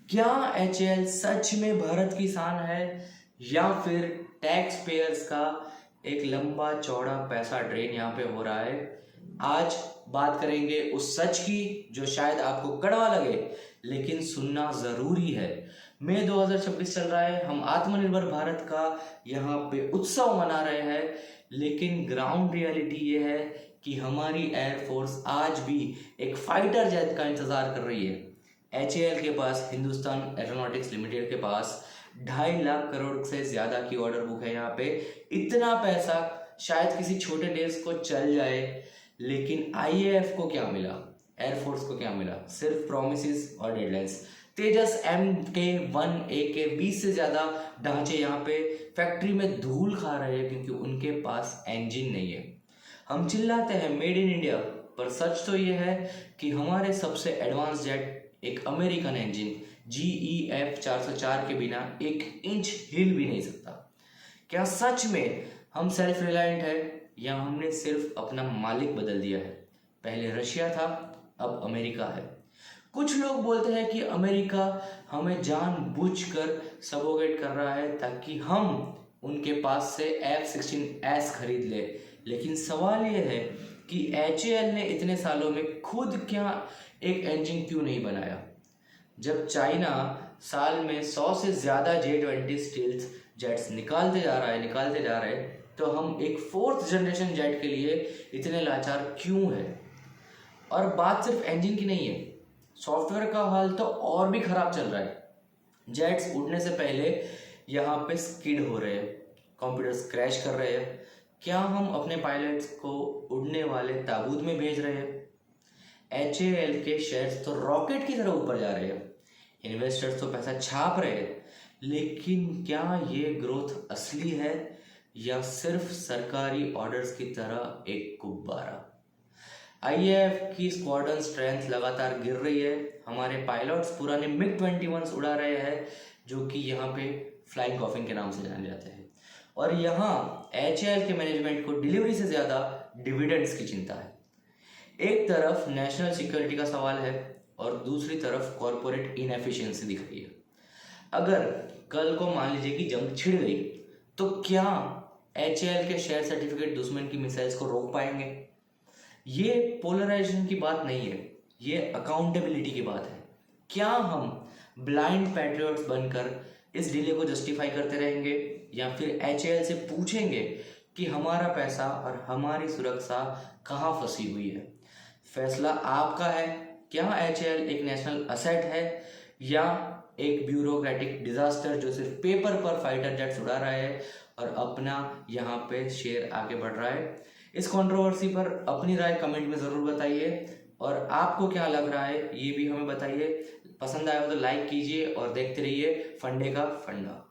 क्या एचएएल सच में भारत की शान है या फिर टैक्स पेयर्स का एक लंबा चौड़ा पैसा ड्रेन यहाँ पे हो रहा है। आज बात करेंगे उस सच की जो शायद आपको कड़वा लगे लेकिन सुनना जरूरी है। मई 2026 चल रहा है, हम आत्मनिर्भर भारत का यहाँ पे उत्सव मना रहे हैं, लेकिन ग्राउंड रियलिटी ये है कि हमारी एयरफोर्स आज भी एक फाइटर जेट का इंतजार कर रही है। एचएएल के पास, हिंदुस्तान एरोनॉटिक्स लिमिटेड के पास 2.5 लाख करोड़ से ज्यादा की ऑर्डर बुक है। यहाँ पे इतना पैसा शायद किसी छोटे देश को चल जाए, लेकिन आईएएफ को क्या मिला, एयरफोर्स को क्या मिला? सिर्फ प्रोमिसेस और डेडलाइंस। तेजस MK1A के 20 से ज्यादा ढांचे यहाँ पे फैक्ट्री में धूल खा रहे हैं क्योंकि उनके पास इंजन नहीं है। हम चिल्लाते हैं मेड इन इंडिया, पर सच तो ये है कि हमारे सबसे एडवांस जेट एक अमेरिकन इंजन GE F404 के बिना 1 इंच हिल भी नहीं सकता। क्या सच में हम सेल्फ रिलायंट है या हमने सिर्फ अपना मालिक बदल दिया है? पहले रशिया था, अब अमेरिका है। कुछ लोग बोलते हैं कि अमेरिका हमें जानबूझकर सबोगेट कर रहा है ताकि हम उनके पास से F-16S खरीद ले, लेकिन सवाल यह है कि एचएएल ने इतने सालों में खुद क्या एक इंजन क्यों नहीं बनाया? जब चाइना साल में 100 से ज्यादा J-20 स्टील्थ जेट्स निकालते जा रहा है, तो हम एक 4th जनरेशन जेट के लिए इतने लाचार क्यों है? और बात सिर्फ इंजन की नहीं है, सॉफ्टवेयर का हाल तो और भी खराब चल रहा है। जेट्स उड़ने से पहले यहाँ पे स्किड हो रहे हैं, कंप्यूटर्स क्रैश कर रहे हैं। क्या हम अपने पायलट्स को उड़ने वाले ताबूत में भेज रहे हैं? एचएएल के शेयर्स तो रॉकेट की तरह ऊपर जा रहे हैं, इन्वेस्टर्स तो पैसा छाप रहे हैं, लेकिन क्या ये ग्रोथ असली है या सिर्फ सरकारी ऑर्डर्स की तरह एक गुब्बारा? आईएएफ की स्क्वाड्रन स्ट्रेंथ लगातार गिर रही है। हमारे पायलट्स पुराने MiG-21 उड़ा रहे हैं जो कि यहाँ पे फ्लाइंग कॉफिन के नाम से जाने जाते हैं, और यहाँ एचएएल के मैनेजमेंट को डिलीवरी से ज्यादा डिविडेंड्स की चिंता है। एक तरफ नेशनल सिक्योरिटी का सवाल है और दूसरी तरफ कॉरपोरेट इनएफिशिएंसी दिख रही है। अगर कल को मान लीजिए कि जंग छिड़ गई, तो क्या एचएएल के शेयर सर्टिफिकेट दुश्मन की मिसाइल्स को रोक पाएंगे? ये पोलराइजेशन की बात नहीं है, ये अकाउंटेबिलिटी की बात है। क्या हम ब्लाइंड पैट्रियट्स बनकर इस डिले को जस्टिफाई करते रहेंगे या फिर एचएएल से पूछेंगे कि हमारा पैसा और हमारी सुरक्षा कहाँ फंसी हुई है? फैसला आपका है। क्या एचएएल एक नेशनल असेट है या एक ब्यूरोक्रेटिक डिजास्टर जो सिर्फ पेपर पर फाइटर जेट्स उड़ा रहा है और अपना यहाँ पे शेयर आगे बढ़ रहा है? इस कंट्रोवर्सी पर अपनी राय कमेंट में जरूर बताइए, और आपको क्या लग रहा है ये भी हमें बताइए। पसंद आया हो तो लाइक कीजिए और देखते रहिए फंडे का फंडा।